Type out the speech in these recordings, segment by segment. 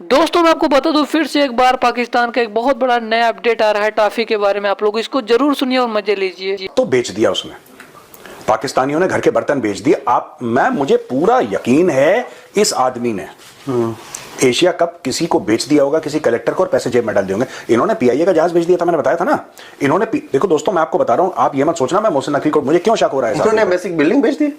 दोस्तों मैं आपको बता दूं फिर से एक बार पाकिस्तान का एक बहुत बड़ा नया अपडेट आ रहा है टॉफी के बारे में। आप लोग इसको जरूर सुनिए और मजे लीजिए। तो बेच दिया उसने, पाकिस्तानियों ने घर के बर्तन बेच दिए। मुझे पूरा यकीन है इस आदमी ने एशिया कप किसी को बेच दिया होगा, किसी कलेक्टर को, और पैसे जेब में डाल दिए होंगे। इन्होंने पीआईए का जहाज बेच दिया था, मैंने बताया था ना। देखो दोस्तों, मैं आपको बता रहा हूं, आप ये मत सोचना मैं मोहसिन नकवी को, मुझे क्यों शक हो रहा है। इन्होंने बेसिक बिल्डिंग बेच दी।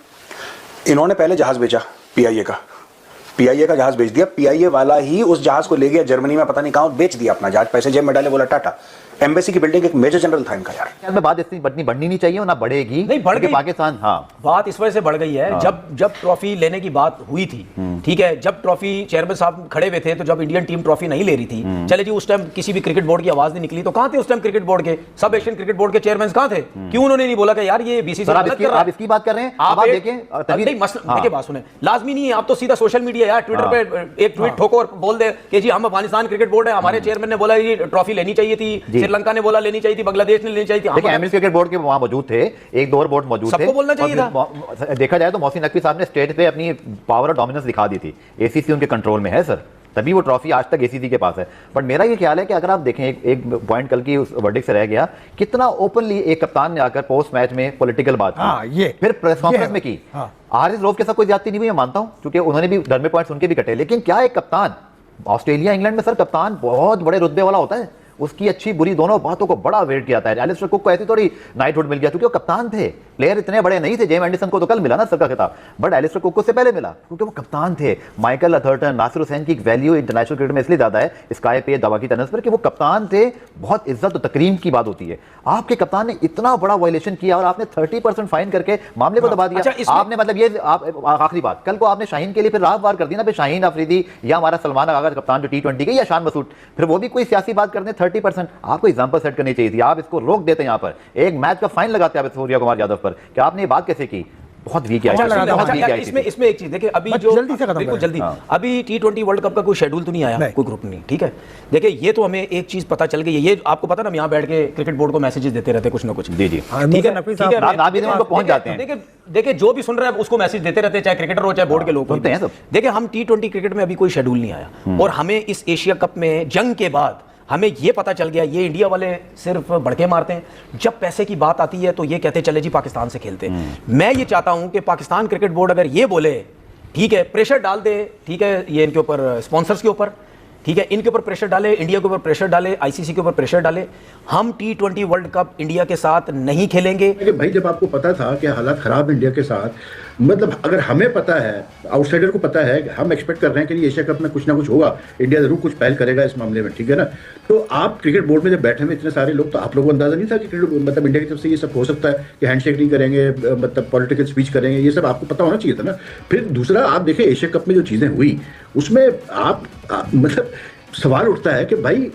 इन्होंने पहले जहाज बेचा पीआईए का जहाज बेच दिया। पीआईए वाला ही उस जहाज को ले गया जर्मनी में, पता नहीं कहां, बेच दिया अपना जहाज, पैसे जेब में डाले, बोला टाटा। एम्बेसी की बिल्डिंग एक मेजर जनरल था इनका। यार मैं बात इतनी बढ़नी नहीं चाहिए, ना बढ़ेगी, नहीं बढ़ गई पाकिस्तान। हाँ, बात इस वजह से बढ़ गई है। जब ट्रॉफी लेने की बात हुई थी, ठीक है, जब ट्रॉफी चेयरमैन साहब खड़े हुए थे, तो जब इंडियन टीम ट्रॉफी नहीं ले रही थी, चले जी, उस टाइम किसी भी क्रिकेट बोर्ड की आवाज नहीं निकली। तो कहां थे उस टाइम क्रिकेट बोर्ड के, सब एशियन क्रिकेट बोर्ड के चेयरमैन कहां थे? क्यों उन्होंने नहीं बोला कि यार ये बीसीसीआई आप इसकी बात कर रहे हैं? आप देखिए, बात सुने, लाजमी नहीं है आप तो सीधा सोशल मीडिया यार ट्विटर पे एक ट्वीट ठोको और बोल दे कि जी हम अफगानिस्तान क्रिकेट बोर्ड है, हमारे चेयरमैन ने बोला ये ट्रॉफी लेनी चाहिए थी, श्रीलंका ने बोला लेनी चाहिए थी, बांग्लादेश ने लेनी चाहिए थी। देखिए, एमएस क्रिकेट बोर्ड के वहां मौजूद थे, एक दो और बोर्ड मौजूद थे, सबको बोलना चाहिए था। देखा जाए तो मोहसिन नकवी साहब ने स्टेट पे अपनी पावर और डोमिनेंस दिखा दी थी। एसीसी उनके कंट्रोल में है सर, तभी वो ट्रॉफी आज तक एसीसी के पास है। बट मेरा ये ख्याल है कि अगर आप देखें, एक पॉइंट कल की उस वर्डिक्ट से रह गया, कितना ओपनली एक कप्तान ने आकर पोस्ट मैच में पॉलिटिकल बात की, फिर प्रेस कॉन्फ्रेंस में की। आरिस रऊफ के साथ कोई ज्यादती नहीं हुई, मैं मानता हूं, क्योंकि उन्होंने भी धर्मे पॉइंट्स उनके भी कटे। लेकिन क्या एक कप्तान, ऑस्ट्रेलिया इंग्लैंड में सर कप्तान बहुत बड़े रुतबे वाला होता है, उसकी अच्छी बुरी दोनों बातों को बड़ा वेट किया था। एलिस्टर कुक को ऐसी थोड़ी नाइटहुड मिल गया क्योंकि वो कप्तान थे। प्लेयर इतने बड़े नहीं थे। जेम एंडरसन को तो कल मिला ना सर का खिताब, बट एलिस्टर कुक को से पहले मिला क्योंकि वो कप्तान थे। माइकल अथर्टन, नासिर हुसैन की वैल्यू इंटरनेशनल क्रिकेट में इसलिए ज्यादा है स्काई पे दवा की तनस पर कि वो कप्तान थे। बहुत इज्जत और तकरीम की बात होती है। आपके कप्तान ने इतना बड़ा वायलेशन किया और आपने 30% फाइन करके मामले को दबा दिया। आपने मतलब ये आखिरी बात, कल को आपने शाहीन के लिए फिर राह पार कर दी ना, फिर शाहीन अफरीदी या हमारा सलमान आगा कप्तान जो T20 के, या शान मसूद, फिर वो भी कोई सियासी बात करते 30%। आपको एग्जांपल सेट करनी चाहिए थी। आप इसको रोक देते, यहाँ पर एक मैच का फाइन लगाते आप सूर्या कुमार यादव पर, कि आपने ये बात कैसे की? बहुत वीक है। इसमें एक चीज देखिए, अभी जो बिल्कुल जल्दी अभी T20 वर्ल्ड कप का कोई शेड्यूल तो नहीं आया, कोई ग्रुप नहीं, ठीक है। देखिए ये तो हमें एक चीज पता चल गई है, ये आपको पता ना, हम यहाँ बैठ के क्रिकेट बोर्ड को मैसेजेस देते रहते कुछ ना कुछ। जी जी, ठीक है, पहुंच जाते हैं। देखिए जो भी सुन रहे हैं उसको मैसेज देते रहते हैं, चाहे क्रिकेटर हो चाहे बोर्ड के लोग होते हैं। देखिए हम T20 क्रिकेट में अभी कोई शेड्यूल नहीं आया, और हमें इस एशिया कप में जंग के बाद हमें ये पता चल गया ये इंडिया वाले सिर्फ भड़के मारते हैं। जब पैसे की बात आती है तो ये कहते चले जी पाकिस्तान से खेलते हैं। मैं ये चाहता हूं कि पाकिस्तान क्रिकेट बोर्ड अगर ये बोले, ठीक है, प्रेशर डाल दे, ठीक है, ये इनके ऊपर स्पॉन्सर्स के ऊपर, ठीक है, इनके ऊपर प्रेशर डाले, इंडिया के ऊपर प्रेशर डाले, आईसीसी के ऊपर प्रेशर डाले, हम T20 वर्ल्ड कप इंडिया के साथ नहीं खेलेंगे। भाई जब आपको पता था कि हालात खराब इंडिया के साथ, मतलब अगर हमें पता है, आउटसाइडर को पता है, हम एक्सपेक्ट कर रहे हैं कि एशिया कप में कुछ ना कुछ होगा, इंडिया जरूर कुछ पहल करेगा इस मामले में, ठीक है ना। तो आप क्रिकेट बोर्ड में जब बैठे हुए इतने सारे लोग, तो आप लोगों को अंदाजा नहीं था कि मतलब इंडिया की तरफ से ये सब हो सकता है कि हैंडशेक नहीं करेंगे, मतलब पॉलिटिकल स्पीच करेंगे, ये सब आपको पता होना चाहिए था ना। फिर दूसरा आप देखें एशिया कप में जो चीज़ें हुई उसमें आप मतलब सवाल उठता है कि भाई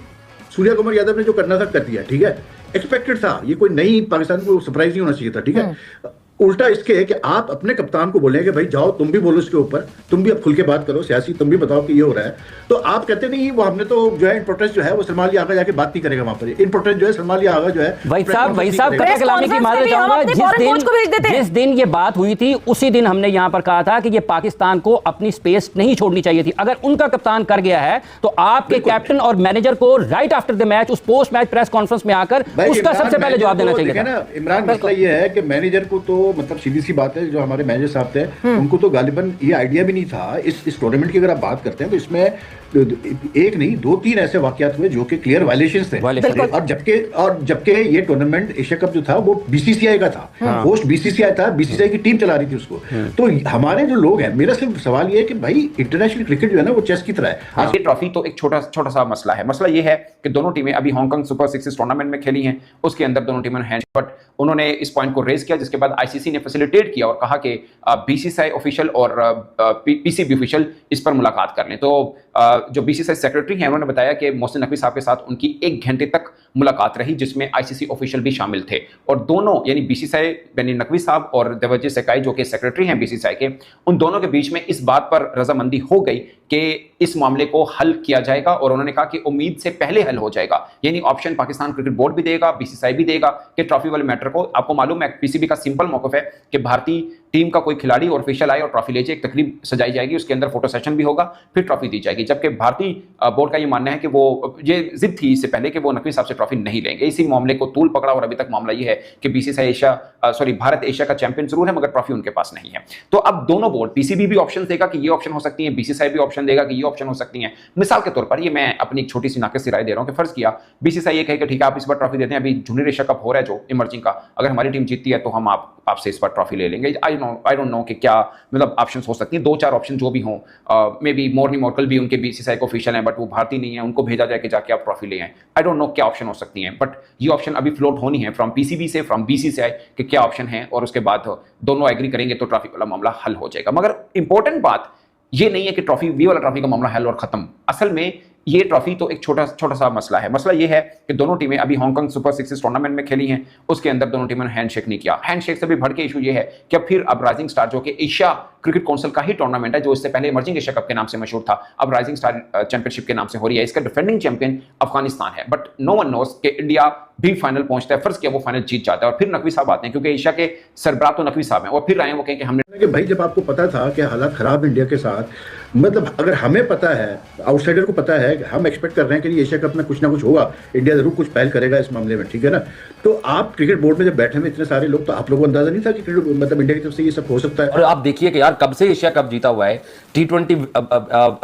सूर्या कुमार यादव ने जो करना था कर दिया, ठीक है, एक्सपेक्टेड था, ये कोई नई पाकिस्तान को सरप्राइज नहीं होना चाहिए था, ठीक है। उल्टा इसके है कि आप अपने कप्तान को बोलेंगे भाई जाओ तुम भी बोलो इसके ऊपर, तुम भी अब खुल के बात करो, सियासी तुम भी बताओ कि ये हो रहा है। तो आप कहते नहीं वो हमने तो जो है इन प्रोटेस्ट जो है वो सलमान अली आगा जाके बात नहीं करेगा वहां पर। इन प्रोटेस्ट जो है सलमान अली आगा जो है भाई साहब कलामी की माजरत चाहूंगा, जिस दिन ये बात हुई थी उसी दिन हमने यहां पर कहा था कि ये पाकिस्तान को अपनी स्पेस नहीं छोड़नी चाहिए थी। अगर उनका कप्तान कर गया है तो आपके कैप्टन और मैनेजर को राइट आफ्टर द मैच उस पोस्ट मैच प्रेस कॉन्फ्रेंस में आकर उसका सबसे पहले जवाब देना चाहिए था। इमरान, मसला ये है कि मैनेजर को तो मतलब सीधी सी बात है, जो हमारे मैनेजर साहब थे उनको तो गालिबन ये आइडिया भी नहीं था इस टूर्नामेंट की। अगर आप बात करते हैं तो इसमें एक नहीं 2-3 ऐसे वाकयात हुए जो कि क्लियर वायलेशंस थे। और जबकि ये टूर्नामेंट एशिया कप जो था वो बीसीसीआई का था, होस्ट बीसीसीआई था, बीसीसीआई की टीम चला रही थी उसको। तो हमारे जो लोग हैं, मेरा सिर्फ सवाल ये है कि भाई इंटरनेशनल क्रिकेट जो है ना वो चेस की तरह है। ये ट्रॉफी तो एक छोटा सा मसला है। मसला ये है कि दोनों टीमें अभी हांगकांग सुपर सिक्स टूर्नामेंट में खेली हैं, उसके अंदर दोनों टीमों ने बट उन्होंने इस पॉइंट को रेज किया, जिसके बाद आईसीसी ने फैसिलिटेट किया और कहा कि बीसीसीआई ऑफिशियल और पीसीबी ऑफिशियल इस पर मुलाकात कर लें। तो जो बीसीसीआई सेक्रेटरी हैं उन्होंने बताया कि मोहसिन नकवी साहब के साथ उनकी 1 घंटे तक मुलाकात रही, जिसमें आईसीसी ऑफिशियल भी शामिल थे। और दोनों यानी बीसीसीआई यानी नकवी साहब और देवर्जी सेकाई जो कि सेक्रेटरी हैं बीसीसीआई के, उन दोनों के बीच में इस बात पर रजामंदी हो गई कि इस मामले को हल किया जाएगा। और उन्होंने कहा कि उम्मीद से पहले हल हो जाएगा, यानी ऑप्शन पाकिस्तान क्रिकेट बोर्ड भी देगा, बीसीसीआई भी देगा कि ट्रॉफी वाले मैटर को, आपको मालूम है पीसीबी का सिंपल मौकफ है कि भारतीय टीम का कोई खिलाड़ी और ऑफिशियल आए और ट्रॉफी ले जाए, एक तकरीब सजाई जाएगी, उसके अंदर फोटो सेशन भी होगा, फिर ट्रॉफी दी जाएगी। जबकि भारतीय बोर्ड का ये मानना है कि वो ये जिद थी इससे पहले कि वो नकवी साहब से ट्रॉफी नहीं लेंगे। इसी मामले को तूल पकड़ा और अभी तक मामला ये है कि बीसीसीआई भारत एशिया का चैंपियन जरूर है मगर ट्रॉफी उनके पास नहीं है। तो अब दोनों बोर्ड, पीसीबी भी ऑप्शन देगा कि ये ऑप्शन हो सकती है, बीसीसीआई भी ऑप्शन देगा कि ये ऑप्शन हो सकती है। मिसाल के तौर पर ये मैं अपनी एक छोटी सी नाकिस राय दे रहा हूं कि फर्ज किया बीसीसीआई ये कहे कि ठीक है आप इस बार ट्रॉफी देते हैं, अभी जूनियर एशिया कप हो रहा है जो इमर्जिंग का, अगर हमारी टीम जीतती है तो हम आपसे इस बार ट्रॉफी ले लेंगे। आई डोंट नो कि क्या मतलब ऑप्शंस हो सकती हैं, 2-4 ऑप्शन जो भी हों, मे बी मोर्नी मोर्कल भी उनके बीसीसीआई को ऑफिशियल हैं बट वो भारतीय नहीं है, उनको भेजा जाए कि जाके आप ट्रॉफी ले आए। आई डोंट नो क्या ऑप्शन हो सकती हैं, बट ये ऑप्शन अभी फ्लोट होनी है फ्रॉम पीसीबी से, फ्रॉम बीसीसीआई कि क्या ऑप्शन है, और उसके बाद दोनों एग्री करेंगे तो ट्रॉफी वाला मामला हल हो जाएगा। मगर इंपॉर्टेंट बात ये नहीं है कि ट्रॉफी वी वाला ट्रॉफी का मामला हल और खत्म। असल में ये ट्रॉफी तो एक छोटा सा मसला है। मसला ये है कि दोनों टीमें अभी हांगकांग सुपर 6 टूर्नामेंट में खेली हैं, उसके अंदर दोनों टीमों ने हैंडशेक नहीं किया। हैंडशेक से भी बढ़ के इशू ये है कि अब फिर अब राइजिंग स्टार जो कि एशिया क्रिकेट काउंसिल का ही टूर्नामेंट है, जो इससे पहले इमर्जिंग एशिया कप के नाम से मशहूर था, अब राइजिंग स्टार चैंपियनशिप के नाम से हो रही है। इसका डिफेंडिंग चैंपियन अफगानिस्तान है, बट नो वन नोस कि इंडिया भी फाइनल पहुंचता है। फर्ज किया वो फाइनल जीत जाता है और फिर नकवी साहब आते हैं, क्योंकि एशिया के सरबराह तो नकवी साहब हैं, और फिर आए वो कहें कि हमने कि भाई जब आपको पता था कि हालात खराब इंडिया के साथ, मतलब अगर हमें पता है, आउटसाइडर को पता है, हम एक्सपेक्ट कर रहे हैं कि एशिया कप में कुछ ना कुछ होगा, इंडिया जरूर कुछ पहल करेगा इस मामले में, ठीक है ना। तो आप क्रिकेट बोर्ड में जब बैठे में इतने सारे लोग, तो आप लोगों को अंदाजा नहीं था कि मतलब इंडिया की तरफ से ये सब हो सकता है। और आप देखिए कि यार कब से एशिया कप जीता हुआ है, T20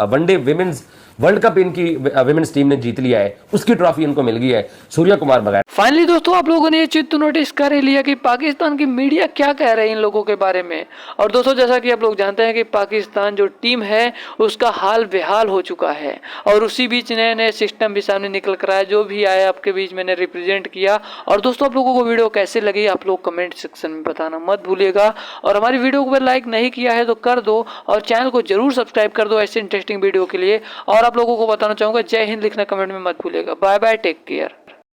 one day women's world cup इनकी विमेंस टीम ने जीत लिया है, उसकी ट्रॉफी इनको मिल गई है सूर्या कुमार बगैर। फाइनली दोस्तों आप लोगों ने ये चीज तो नोटिस कर ही लिया कि पाकिस्तान की मीडिया क्या कह रही है इन लोगों के बारे में। और दोस्तों जैसा कि आप लोग जानते हैं कि पाकिस्तान जो टीम है उसका हाल बेहाल हो चुका है, और उसी बीच नए नए सिस्टम भी सामने निकल कर आया, जो भी आया आपके बीच मैंने रिप्रेजेंट किया। और दोस्तों आप लोगों को वीडियो कैसे लगी आप लोग कमेंट सेक्शन में बताना मत भूलिएगा, और हमारी वीडियो को लाइक नहीं किया है तो कर दो, और चैनल को जरूर सब्सक्राइब कर दो ऐसे इंटरेस्टिंग वीडियो के लिए। और आप लोगों को बताना चाहूँगा जय हिंद लिखना कमेंट में मत भूलिएगा। Bye bye, take care.